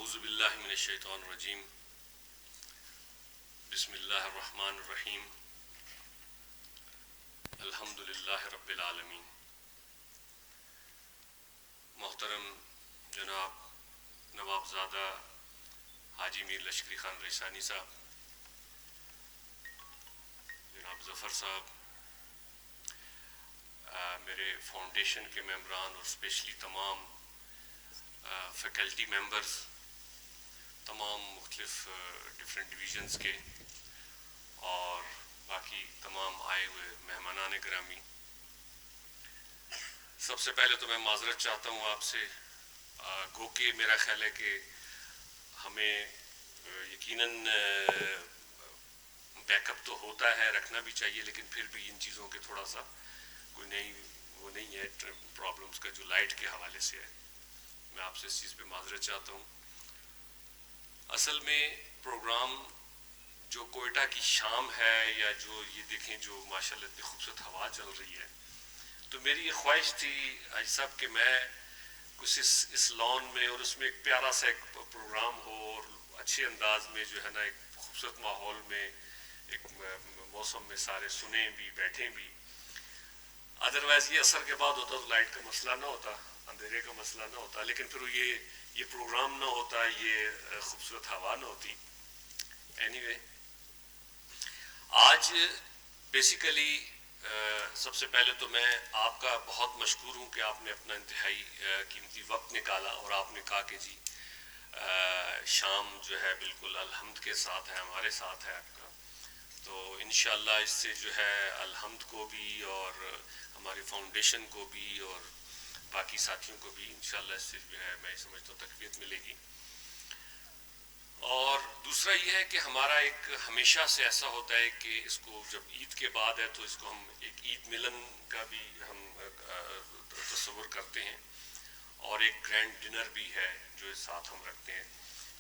اعوذ باللہ من الشیطان الرجیم بسم اللہ الرحمن الرحیم الحمد للہ رب العالمین. محترم جناب نوابزادہ حاجی میر لشکری خان ریسانی صاحب، جناب ظفر صاحب، میرے فاؤنڈیشن کے ممبران اور اسپیشلی تمام فیکلٹی ممبرز، تمام مختلف ڈفرینٹ ڈویژنز کے اور باقی تمام آئے ہوئے مہمانان گرامی، سب سے پہلے تو میں معذرت چاہتا ہوں آپ سے. گو کہ میرا خیال ہے کہ ہمیں یقیناً بیک اپ تو ہوتا ہے، رکھنا بھی چاہیے، لیکن پھر بھی ان چیزوں کے تھوڑا سا کوئی وہ نہیں ہے پرابلمس کا جو لائٹ کے حوالے سے ہے. میں آپ سے اس چیز پہ معذرت چاہتا ہوں. اصل میں پروگرام جو کوئٹہ کی شام ہے، یا جو یہ دیکھیں جو ماشاءاللہ اتنی خوبصورت ہوا چل رہی ہے، تو میری یہ خواہش تھی حاجی صاحب کہ میں کچھ اس لان میں اور اس میں ایک پیارا سا ایک پروگرام ہو اور اچھے انداز میں جو ہے نا ایک خوبصورت ماحول میں ایک موسم میں سارے سنیں بھی بیٹھیں بھی. ادروائز یہ اثر کے بعد ہوتا تو لائٹ کا مسئلہ نہ ہوتا، اندھیرے کا مسئلہ نہ ہوتا، لیکن پھر یہ پروگرام نہ ہوتا، یہ خوبصورت ہوا نہ ہوتی. اینی وے، آج بیسیکلی سب سے پہلے تو میں آپ کا بہت مشکور ہوں کہ آپ نے اپنا انتہائی قیمتی وقت نکالا اور آپ نے کہا کہ جی شام جو ہے بالکل الحمد کے ساتھ ہے، ہمارے ساتھ ہے آپ کا. تو انشاءاللہ اس سے جو ہے الحمد کو بھی اور ہماری فاؤنڈیشن کو بھی اور باقی ساتھیوں کو بھی انشاءاللہ اس سے جو ہے میں سمجھتا ہوں تقویت ملے گی. اور دوسرا یہ ہے کہ ہمارا ایک ہمیشہ سے ایسا ہوتا ہے کہ اس کو جب عید کے بعد ہے تو اس کو ہم ایک عید ملن کا بھی ہم تصور کرتے ہیں، اور ایک گرینڈ ڈنر بھی ہے جو اس ساتھ ہم رکھتے ہیں.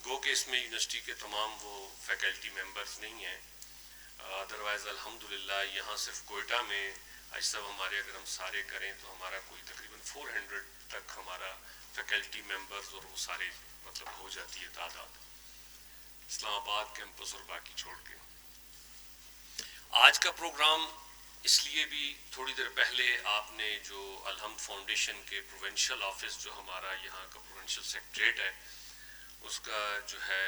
گو کہ اس میں یونیورسٹی کے تمام وہ فیکلٹی ممبرز نہیں ہیں، ادروائز الحمدللہ یہاں صرف کوئٹہ میں آج صاحب ہمارے اگر ہم سارے کریں تو ہمارا کوئی تقریباً 400 تک ہمارا فیکلٹی ممبرز اور وہ سارے مطلب ہو جاتی ہے تعداد، اسلام آباد کیمپس اور باقی چھوڑ کے. آج کا پروگرام اس لیے بھی تھوڑی دیر پہلے آپ نے جو الحمد فاؤنڈیشن کے پروونشل آفس جو ہمارا یہاں کا پروونشل سیکریٹریٹ ہے، اس کا جو ہے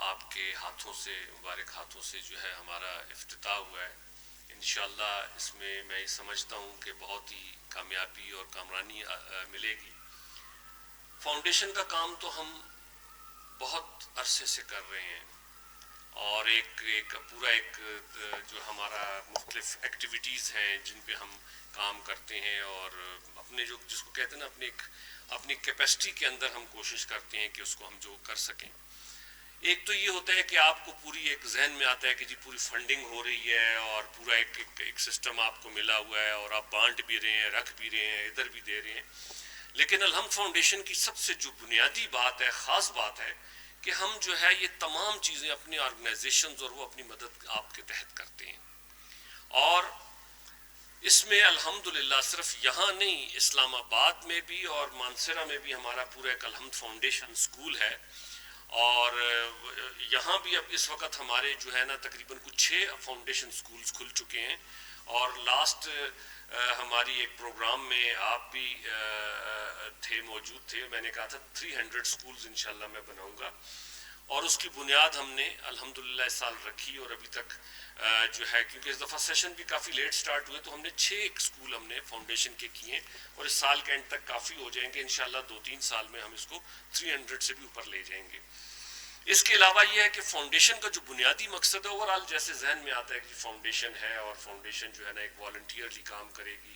آپ کے ہاتھوں سے مبارک ہاتھوں سے جو ہے ہمارا افتتاح ہوا ہے. انشاءاللہ اس میں میں یہ سمجھتا ہوں کہ بہت ہی کامیابی اور کامرانی ملے گی. فاؤنڈیشن کا کام تو ہم بہت عرصے سے کر رہے ہیں، اور ایک پورا ایک جو ہمارا مختلف ایکٹیویٹیز ہیں جن پہ ہم کام کرتے ہیں، اور اپنے جو جس کو کہتے ہیں نا اپنی کیپیسٹی کے اندر ہم کوشش کرتے ہیں کہ اس کو ہم جو کر سکیں. ایک تو یہ ہوتا ہے کہ آپ کو پوری ایک ذہن میں آتا ہے کہ جی پوری فنڈنگ ہو رہی ہے اور پورا ایک سسٹم آپ کو ملا ہوا ہے اور آپ بانٹ بھی رہے ہیں، رکھ بھی رہے ہیں، ادھر بھی دے رہے ہیں. لیکن الحمد فاؤنڈیشن کی سب سے جو بنیادی بات ہے، خاص بات ہے، کہ ہم جو ہے یہ تمام چیزیں اپنی آرگنائزیشنز اور وہ اپنی مدد آپ کے تحت کرتے ہیں. اور اس میں الحمدللہ صرف یہاں نہیں، اسلام آباد میں بھی اور مانسرہ میں بھی ہمارا پورا ایک الحمد فاؤنڈیشن اسکول ہے، اور یہاں بھی اب اس وقت ہمارے جو ہے نا تقریباً کچھ 6 فاؤنڈیشن اسکولز کھل چکے ہیں. اور لاسٹ ہماری ایک پروگرام میں آپ بھی موجود تھے، میں نے کہا تھا 300 اسکولز انشاءاللہ میں بناؤں گا، اور اس کی بنیاد ہم نے الحمدللہ اس سال رکھی. اور ابھی تک جو ہے کیونکہ اس دفعہ سیشن بھی کافی لیٹ سٹارٹ ہوئے، تو ہم نے 6 اسکول ہم نے فاؤنڈیشن کے کیے ہیں، اور اس سال کے اینڈ تک کافی ہو جائیں گے انشاءاللہ. 2-3 سال میں ہم اس کو 300 سے بھی اوپر لے جائیں گے. اس کے علاوہ یہ ہے کہ فاؤنڈیشن کا جو بنیادی مقصد ہے اوورآل جیسے ذہن میں آتا ہے کہ فاؤنڈیشن ہے، اور فاؤنڈیشن جو ہے نا ایک والنٹیئرلی کام کرے گی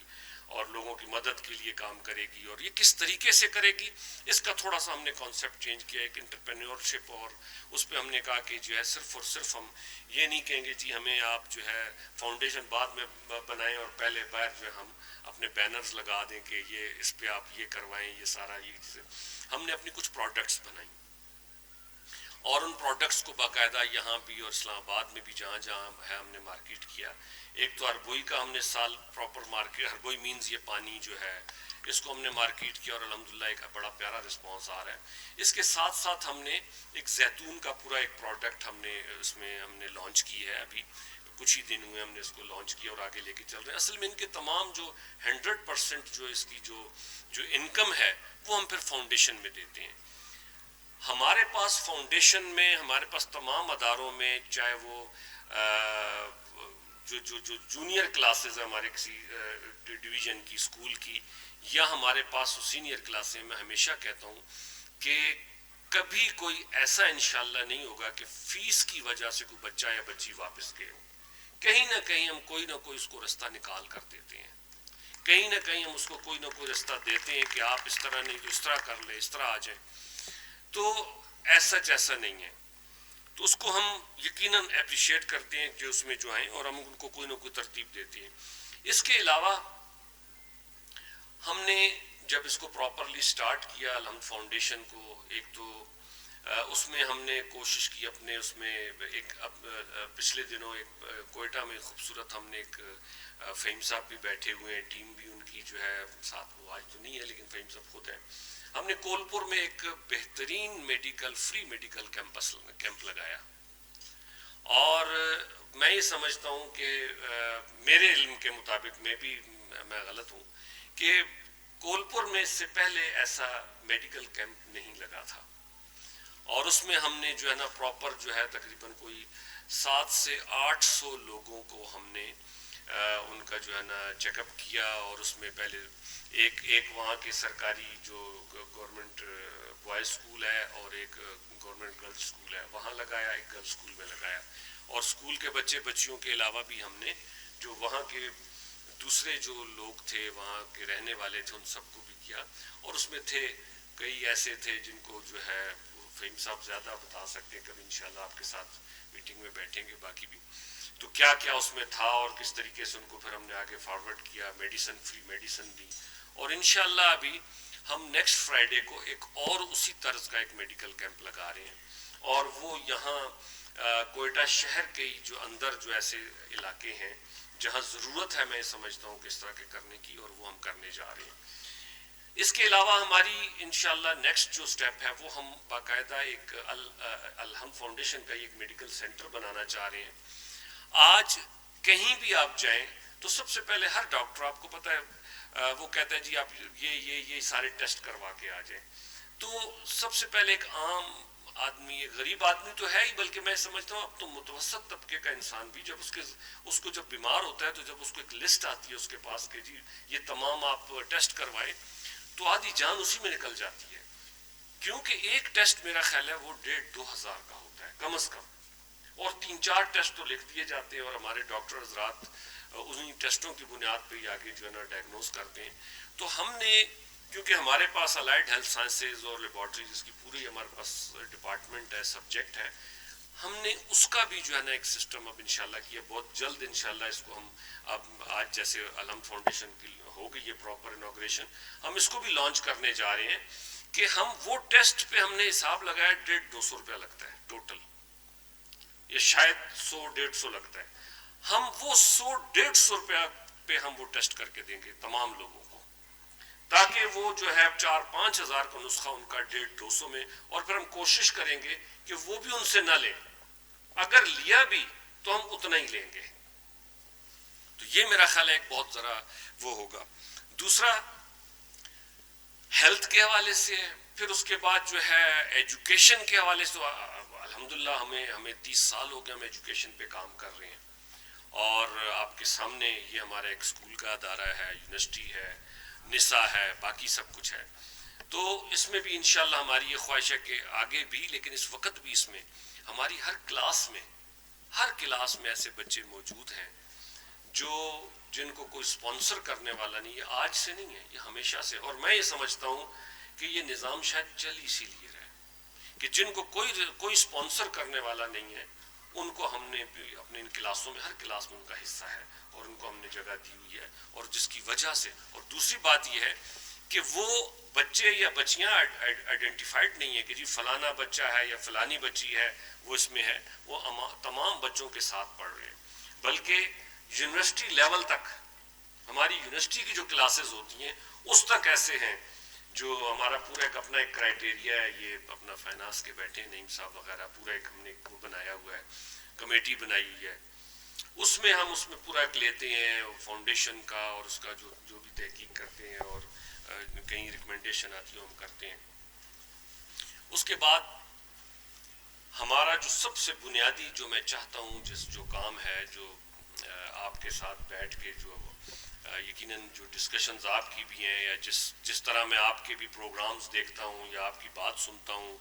اور لوگوں کی مدد کے لیے کام کرے گی، اور یہ کس طریقے سے کرے گی اس کا تھوڑا سا ہم نے کانسیپٹ چینج کیا، ایک انٹرپرینیورشپ. اور اس پہ ہم نے کہا کہ جو ہے صرف اور صرف ہم یہ نہیں کہیں گے جی ہمیں آپ جو ہے فاؤنڈیشن بعد میں بنائیں اور پہلے باہر جو ہے ہم اپنے بینرز لگا دیں کہ یہ اس پہ آپ یہ کروائیں، یہ سارا یہ چیزیں. ہم نے اپنی کچھ پروڈکٹس بنائیں، اور ان پروڈکٹس کو باقاعدہ یہاں بھی اور اسلام آباد میں بھی جہاں جہاں ہے ہم نے مارکیٹ کیا. ایک تو ہربوئی کا ہم نے سال پراپر مارکیٹ، ہربوئی مینز یہ پانی جو ہے اس کو ہم نے مارکیٹ کیا اور الحمدللہ ایک بڑا پیارا رسپانس آ رہا ہے۔ اس کے ساتھ ساتھ ہم نے ایک زیتون کا پورا ایک پروڈکٹ ہم نے لانچ کی ہے، ابھی کچھ ہی دن ہوئے ہم نے اس کو لانچ کیا اور آگے لے کے چل رہے ہیں۔ اصل میں ان کے تمام جو 100% جو اس کی جو انکم ہے وہ ہم پھر فاؤنڈیشن میں دیتے ہیں۔ ہمارے پاس فاؤنڈیشن میں، ہمارے پاس تمام اداروں میں، چاہے وہ جو جونیئر کلاسز ہیں ہمارے کسی ڈویژن کی، اسکول کی، یا ہمارے پاس سینئر کلاسیں، میں ہمیشہ کہتا ہوں کہ کبھی کوئی ایسا انشاءاللہ نہیں ہوگا کہ فیس کی وجہ سے کوئی بچہ یا بچی واپس گئے ہوں۔ کہیں نہ کہیں ہم کوئی نہ کوئی اس کو رستہ نکال کر دیتے ہیں، کہیں نہ کہیں ہم اس کو کوئی نہ کوئی رستہ دیتے ہیں کہ آپ اس طرح نہیں تو اس طرح کر لیں، اس طرح آ جائیں۔ تو ایسا نہیں ہے، تو اس کو ہم یقیناً اپریشیٹ کرتے ہیں کہ اس میں جو ہیں، اور ہم ان کو کوئی نہ کوئی ترتیب دیتے ہیں۔ اس کے علاوہ ہم نے جب اس کو پراپرلی سٹارٹ کیا الحمد فاؤنڈیشن کو، ایک تو اس میں ہم نے کوشش کی اپنے، اس میں ایک پچھلے دنوں ایک کوئٹہ میں خوبصورت ہم نے ایک فہیم صاحب بھی بیٹھے ہوئے ہیں، ٹیم بھی ان کی جو ہے ساتھ، وہ آج تو نہیں ہے لیکن فہیم صاحب خود ہیں، ہم نے کولپور میں ایک بہترین فری میڈیکل کیمپ لگایا، اور میں یہ سمجھتا ہوں کہ میرے علم کے مطابق، میں غلط ہوں، کہ کولپور میں اس سے پہلے ایسا میڈیکل کیمپ نہیں لگا تھا، اور اس میں ہم نے جو ہے نا پراپر جو ہے تقریباً کوئی 700 سے 800 لوگوں کو ہم نے ان کا جو ہے نا چیک اپ کیا، اور اس میں پہلے ایک وہاں کے سرکاری جو گورنمنٹ بوائز اسکول ہے اور ایک گورنمنٹ گرلز اسکول ہے وہاں لگایا، ایک گرلز اسکول میں لگایا، اور اسکول کے بچے بچیوں کے علاوہ بھی ہم نے جو وہاں کے دوسرے جو لوگ تھے، وہاں کے رہنے والے تھے، ان سب کو بھی کیا، اور اس میں تھے کئی ایسے تھے جن کو جو ہے فہیم صاحب زیادہ بتا سکتے ہیں، کبھی انشاءاللہ آپ کے ساتھ میٹنگ میں بیٹھیں گے باقی بھی، تو کیا کیا اس میں تھا اور کس طریقے سے ان کو پھر ہم نے آگے فارورڈ کیا، فری میڈیسن دی، اور انشاءاللہ ابھی ہم نیکسٹ فرائیڈے کو ایک اور اسی طرز کا ایک میڈیکل کیمپ لگا رہے ہیں، اور وہ یہاں کوئٹہ شہر کے جو اندر جو ایسے علاقے ہیں جہاں ضرورت ہے، میں سمجھتا ہوں کہ اس طرح کے کرنے کی، اور وہ ہم کرنے جا رہے ہیں۔ اس کے علاوہ ہماری انشاءاللہ نیکسٹ جو سٹیپ ہے وہ ہم باقاعدہ ایک الحمد فاؤنڈیشن کا ایک میڈیکل سینٹر بنانا چاہ رہے ہیں۔ آج کہیں بھی آپ جائیں تو سب سے پہلے ہر ڈاکٹر، آپ کو پتہ ہے، وہ کہتا ہے جی آپ یہ سارے ٹیسٹ کروا کے آ جائیں، تو سب سے پہلے ایک عام آدمی، ایک غریب آدمی تو ہے ہی، بلکہ میں سمجھتا ہوں اب تو متوسط طبقے کا انسان بھی جب اس کو جب بیمار ہوتا ہے تو جب اس کو ایک لسٹ آتی ہے اس کے پاس کہ جی یہ تمام آپ ٹیسٹ کروائیں، تو آدھی جان اسی میں نکل جاتی ہے، کیونکہ ایک ٹیسٹ میرا خیال ہے وہ 1500-2000 کا ہوتا ہے کم از کم، اور 3-4 ٹیسٹ تو لکھ دیے جاتے ہیں، اور ہمارے ڈاکٹر حضرات انہیں ٹیسٹوں کی بنیاد پہ ہی آگے جو ہے نا ڈائگنوز کرتے ہیں۔ تو ہم نے، کیونکہ ہمارے پاس الائڈ ہیلتھ سائنسز اور لیبارٹریز کی پوری ہمارے پاس ڈپارٹمنٹ ہے، سبجیکٹ ہے، ہم نے اس کا بھی جو ہے نا ایک سسٹم اب انشاءاللہ کیا، بہت جلد انشاءاللہ اس کو ہم اب آج جیسے الحمد فاؤنڈیشن کی ہو گئی یہ پراپر انوگریشن، ہم اس کو بھی لانچ کرنے جا رہے ہیں کہ ہم وہ ٹیسٹ پہ ہم نے حساب لگایا 150-200 روپیہ لگتا ہے ٹوٹل، یہ شاید 100-150 لگتا ہے، ہم وہ 100-150 روپیہ پہ ہم وہ ٹیسٹ کر کے دیں گے تمام لوگوں کو، تاکہ وہ جو ہے 4-5 ہزار کا نسخہ ان کا 150-200 میں، اور پھر ہم کوشش کریں گے کہ وہ بھی ان سے نہ لیں، اگر لیا بھی تو ہم اتنا ہی لیں گے، تو یہ میرا خیال ہے ایک بہت ذرا وہ ہوگا۔ دوسرا ہیلتھ کے حوالے سے، پھر اس کے بعد جو ہے ایجوکیشن کے حوالے سے، الحمدللہ ہمیں 30 سال ہو گئے ہم ایجوکیشن پہ کام کر رہے ہیں، اور آپ کے سامنے یہ ہمارا ایک اسکول کا ادارہ ہے، یونیورسٹی ہے، نسا ہے، باقی سب کچھ ہے، تو اس میں بھی انشاءاللہ ہماری یہ خواہش ہے کہ آگے بھی، لیکن اس وقت بھی اس میں ہماری ہر کلاس میں ایسے بچے موجود ہیں جن کو کوئی سپانسر کرنے والا نہیں، یہ آج سے نہیں ہے، یہ ہمیشہ سے، اور میں یہ سمجھتا ہوں کہ یہ نظام شاید چل اسی لیے رہے کہ جن کو کوئی سپانسر کرنے والا نہیں ہے، ان کو ہم نے اپنے ان کلاسوں میں، ہر کلاس میں ان کا حصہ ہے، اور ان کو ہم نے جگہ دی ہوئی ہے، اور جس کی وجہ سے، اور دوسری بات یہ ہے کہ وہ بچے یا بچیاں آئیڈینٹیفائڈ نہیں ہے کہ جی فلانا بچہ ہے یا فلانی بچی ہے وہ اس میں ہے، وہ تمام بچوں کے ساتھ پڑھ رہے ہیں، بلکہ یونیورسٹی لیول تک ہماری یونیورسٹی کی جو کلاسز ہوتی ہیں اس تک ایسے ہیں جو ہمارا پورا ایک اپنا ایک کرائٹیریا ہے. یہ اپنا فائنانس کے بیٹھے نعیم صاحب وغیرہ, پورا ایک ہم نے وہ بنایا ہوا ہے, کمیٹی بنائی ہوئی ہے. اس میں ہم اس میں پورا ایک لیتے ہیں فاؤنڈیشن کا, اور اس کا جو بھی تحقیق کرتے ہیں, اور کہیں ریکمنڈیشن آتی ہے ہم کرتے ہیں. اس کے بعد ہمارا جو سب سے بنیادی جو میں چاہتا ہوں جو کام ہے, جو آپ کے ساتھ بیٹھ کے جو یقیناً جو ڈسکشنز آپ کی بھی ہیں, یا جس طرح میں آپ کے بھی پروگرامز دیکھتا ہوں یا آپ کی بات سنتا ہوں,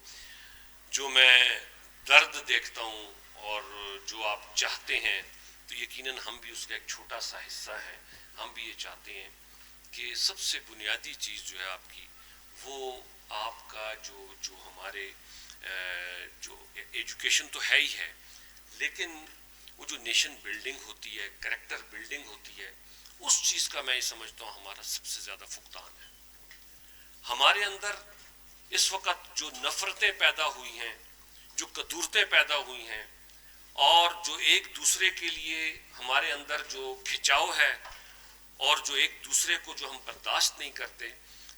جو میں درد دیکھتا ہوں اور جو آپ چاہتے ہیں, تو یقیناً ہم بھی اس کا ایک چھوٹا سا حصہ ہیں. ہم بھی یہ چاہتے ہیں کہ سب سے بنیادی چیز جو ہے آپ کی, وہ آپ کا جو ہمارے جو ایجوکیشن تو ہے ہی ہے, لیکن وہ جو نیشن بلڈنگ ہوتی ہے, کریکٹر بلڈنگ ہوتی ہے, اس چیز کا میں یہ سمجھتا ہوں ہمارا سب سے زیادہ فقدان ہے. ہمارے اندر اس وقت جو نفرتیں پیدا ہوئی ہیں, جو کدورتیں پیدا ہوئی ہیں, اور جو ایک دوسرے کے لیے ہمارے اندر جو کھچاؤ ہے, اور جو ایک دوسرے کو جو ہم برداشت نہیں کرتے,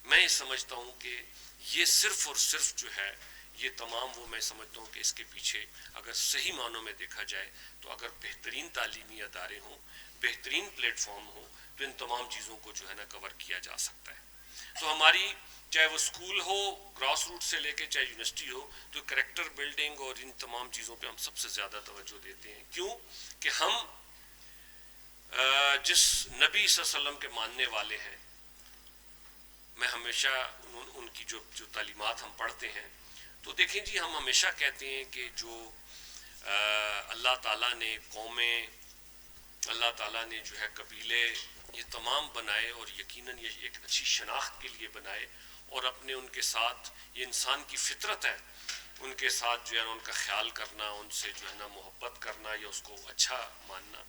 میں یہ سمجھتا ہوں کہ یہ صرف اور صرف جو ہے یہ تمام وہ میں سمجھتا ہوں کہ اس کے پیچھے اگر صحیح معنوں میں دیکھا جائے تو اگر بہترین تعلیمی ادارے ہوں, بہترین پلیٹ فارم ہوں, تو ان تمام چیزوں کو جو ہے نا کور کیا جا سکتا ہے. تو ہماری چاہے وہ اسکول ہو گراس روٹ سے لے کے چاہے یونیورسٹی ہو, تو کریکٹر بلڈنگ اور ان تمام چیزوں پہ ہم سب سے زیادہ توجہ دیتے ہیں. کیوں کہ ہم جس نبی صلی اللہ علیہ وسلم کے ماننے والے ہیں, میں ہمیشہ ان کی جو تعلیمات ہم پڑھتے ہیں تو دیکھیں جی, ہم ہمیشہ کہتے ہیں کہ جو اللہ تعالیٰ نے قومیں, اللہ تعالیٰ نے جو ہے قبیلے, یہ تمام بنائے, اور یقیناً یہ ایک اچھی شناخت کے لیے بنائے, اور اپنے ان کے ساتھ یہ انسان کی فطرت ہے, ان کے ساتھ جو ہے ان کا خیال کرنا, ان سے جو ہے نا محبت کرنا, یا اس کو اچھا ماننا.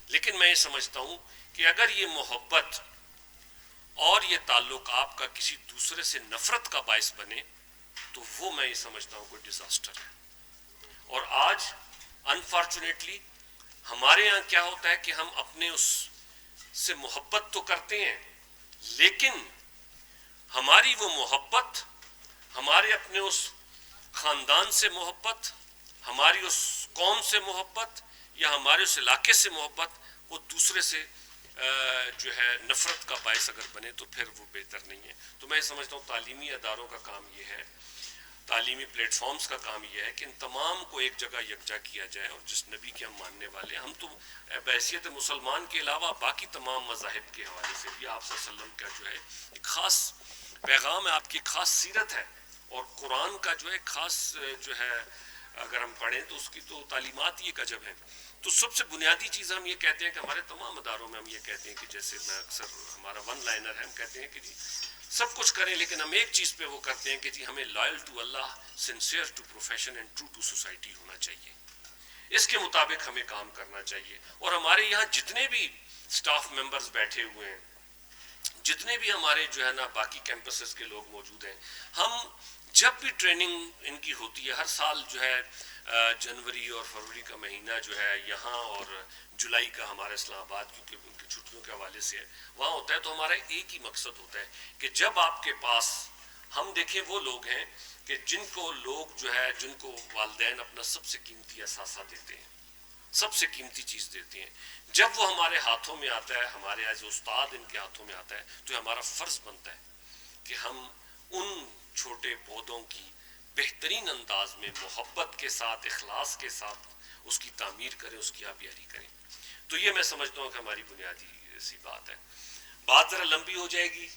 لیکن میں یہ سمجھتا ہوں کہ اگر یہ محبت اور یہ تعلق آپ کا کسی دوسرے سے نفرت کا باعث بنے, تو وہ میں یہ سمجھتا ہوں کوئی ڈیزاسٹر ہے. اور آج انفارچونیٹلی ہمارے یہاں کیا ہوتا ہے کہ ہم اپنے اس سے محبت تو کرتے ہیں, لیکن ہماری وہ محبت, ہمارے اپنے اس خاندان سے محبت, ہماری اس قوم سے محبت, یا ہمارے اس علاقے سے محبت, وہ دوسرے سے جو ہے نفرت کا باعث اگر بنے تو پھر وہ بہتر نہیں ہے. تو میں سمجھتا ہوں تعلیمی اداروں کا کام یہ ہے, تعلیمی پلیٹ فارمز کا کام یہ ہے کہ ان تمام کو ایک جگہ یکجا کیا جائے, اور جس نبی کے ہم ماننے والے ہیں, ہم تو بحیثیت مسلمان کے علاوہ باقی تمام مذاہب کے حوالے سے بھی آپ صلی اللہ علیہ وسلم کا جو ہے ایک خاص پیغام ہے, آپ کی خاص سیرت ہے, اور قرآن کا جو ہے خاص جو ہے اگر ہم پڑھیں تو اس کی تو تعلیمات ہی ایک عجب ہیں. تو سب سے بنیادی چیز ہم یہ کہتے ہیں کہ ہمارے تمام اداروں میں ہم یہ کہتے ہیں کہ جیسے میں اکثر ہمارا ون لائنر ہے, ہم کہتے ہیں کہ جی سب کچھ کریں, لیکن ہم ایک چیز پہ وہ کرتے ہیں کہ جی ہمیں loyal to Allah, sincere to profession and true to society ہونا چاہیے. اس کے مطابق ہمیں کام کرنا چاہیے. اور ہمارے یہاں جتنے بھی سٹاف ممبرز بیٹھے ہوئے ہیں, جتنے بھی ہمارے جو ہے نا باقی کیمپسز کے لوگ موجود ہیں, ہم جب بھی ٹریننگ ان کی ہوتی ہے, ہر سال جو ہے جنوری اور فروری کا مہینہ جو ہے یہاں, اور جولائی کا ہمارا اسلام آباد کیونکہ ان کی چھٹیوں کے حوالے سے ہے وہاں ہوتا ہے, تو ہمارا ایک ہی مقصد ہوتا ہے کہ جب آپ کے پاس ہم دیکھیں وہ لوگ ہیں کہ جن کو لوگ جو ہے, جن کو والدین اپنا سب سے قیمتی اثاثہ دیتے ہیں, سب سے قیمتی چیز دیتے ہیں, جب وہ ہمارے ہاتھوں میں آتا ہے, ہمارے ایز استاد ان کے ہاتھوں میں آتا ہے, تو ہمارا فرض بنتا ہے کہ ہم ان چھوٹے پودوں کی بہترین انداز میں محبت کے ساتھ, اخلاص کے ساتھ اس کی تعمیر کریں, اس کی آبیاری کریں. تو یہ میں سمجھتا ہوں کہ ہماری بنیادی سی بات ہے. بات ذرا لمبی ہو جائے گی,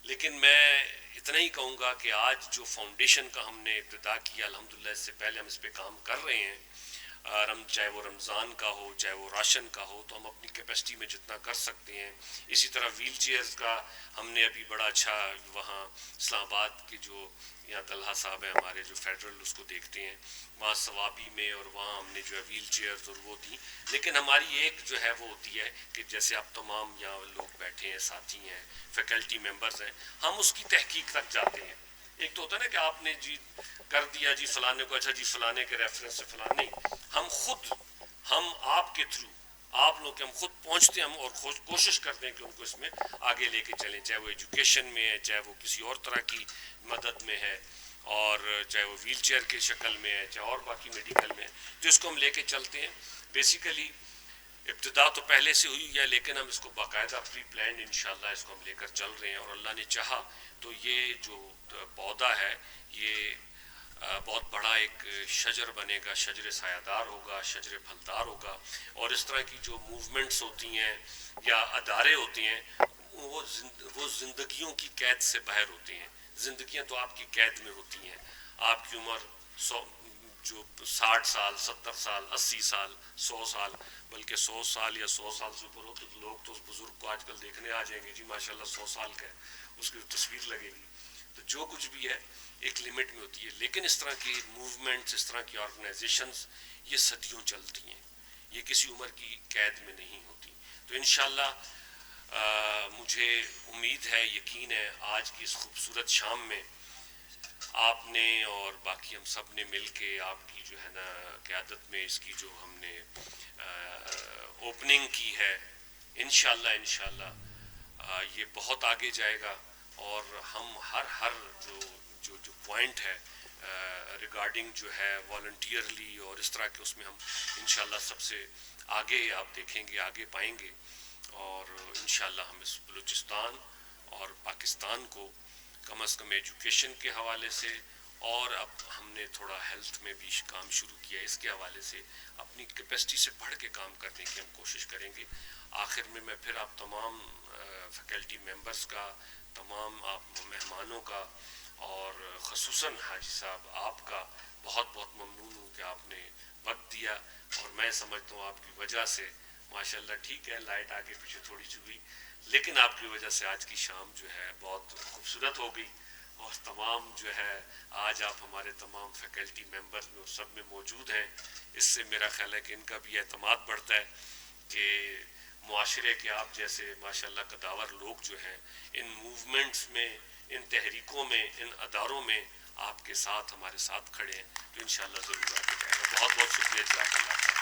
لیکن میں اتنا ہی کہوں گا کہ آج جو فاؤنڈیشن کا ہم نے ابتدا کیا, الحمدللہ اس سے پہلے ہم اس پہ کام کر رہے ہیں, چاہے وہ رمضان کا ہو, چاہے وہ راشن کا ہو, تو ہم اپنی کیپیسٹی میں جتنا کر سکتے ہیں. اسی طرح ویل چیئرز کا ہم نے ابھی بڑا اچھا, وہاں اسلام آباد کے جو یہاں طلحہ صاحب ہیں ہمارے جو فیڈرل اس کو دیکھتے ہیں, وہاں ثوابی میں, اور وہاں ہم نے جو ہے ویل چیئرز اور وہ دیں. لیکن ہماری ایک جو ہے وہ ہوتی ہے کہ جیسے آپ تمام یہاں لوگ بیٹھے ہیں, ساتھی ہیں, فیکلٹی ممبرز ہیں, ہم اس کی تحقیق تک جاتے ہیں. ایک تو ہوتا ہے نا کہ آپ نے جی کر دیا جی فلانے کو, اچھا جی فلانے کے ریفرنس سے فلاں, نہیں, ہم خود, ہم آپ کے تھرو آپ لوگ کہ ہم خود پہنچتے ہیں ہم اور کوشش کرتے ہیں کہ ان کو اس میں آگے لے کے چلیں، چاہے وہ ایجوکیشن میں ہے، چاہے وہ کسی اور طرح کی مدد میں ہے، اور چاہے وہ ویل چیئر کے شکل میں ہے، چاہے اور باقی میڈیکل میں ہے، تو اس کو ہم لے کے چلتے ہیں. بیسیکلی ابتدا تو پہلے سے ہوئی ہے، لیکن ہم اس کو باقاعدہ پری پلانڈ انشاءاللہ اس کو ہم لے کر چل رہے ہیں، اور اللہ نے چاہا تو یہ جو پودا ہے یہ بہت بڑا ایک شجر بنے گا، شجر سایہ دار ہوگا، شجر پھلدار ہوگا. اور اس طرح کی جو موومنٹس ہوتی ہیں یا ادارے ہوتے ہیں وہ زندگیوں کی قید سے باہر ہوتے ہیں. زندگیاں تو آپ کی قید میں ہوتی ہیں، آپ کی عمر 60 سال، 70 سال، 80 سال، 100 سال، بلکہ 100 سال یا 100 سال سے اوپر ہو تو لوگ تو اس بزرگ کو آج کل دیکھنے آ جائیں گے، جی ماشاءاللہ 100 سال کا ہے، اس کی تصویر لگے گی. تو جو کچھ بھی ہے ایک لمٹ میں ہوتی ہے، لیکن اس طرح کی موومنٹس، اس طرح کی آرگنائزیشنز یہ صدیوں چلتی ہیں، یہ کسی عمر کی قید میں نہیں ہوتی. تو انشاءاللہ مجھے امید ہے، یقین ہے، آج کی اس خوبصورت شام میں آپ نے اور باقی ہم سب نے مل کے آپ کی جو ہے نا قیادت میں اس کی جو ہم نے اوپننگ کی ہے، انشاءاللہ یہ بہت آگے جائے گا. اور ہم ہر جو پوائنٹ ہے ریگارڈنگ جو ہے والنٹیئرلی اور اس طرح کے اس میں ہم انشاءاللہ سب سے آگے آپ دیکھیں گے، آگے پائیں گے. اور انشاءاللہ ہم اس بلوچستان اور پاکستان کو کم از کم ایجوکیشن کے حوالے سے، اور اب ہم نے تھوڑا ہیلتھ میں بھی کام شروع کیا، اس کے حوالے سے اپنی کیپیسٹی سے بڑھ کے کام کرنے کی ہم کوشش کریں گے. آخر میں پھر آپ تمام فیکلٹی ممبرز کا، تمام آپ مہمانوں کا، اور خصوصاً حاجی صاحب آپ کا بہت بہت ممنون ہوں کہ آپ نے وقت دیا. اور میں سمجھتا ہوں آپ کی وجہ سے ماشاءاللہ ٹھیک ہے لائٹ آگے پیچھے تھوڑی سی ہوئی، لیکن آپ کی وجہ سے آج کی شام جو ہے بہت خوبصورت ہو گئی. اور تمام جو ہے آج آپ ہمارے تمام فیکلٹی ممبرز میں سب میں موجود ہیں، اس سے میرا خیال ہے کہ ان کا بھی اعتماد بڑھتا ہے کہ معاشرے کے آپ جیسے ماشاءاللہ قداور لوگ جو ہیں ان موومنٹس میں، ان تحریکوں میں، ان اداروں میں آپ کے ساتھ ہمارے ساتھ کھڑے ہیں. تو انشاءاللہ ضرور آگے جائے گا. بہت بہت شکریہ جزاک اللہ.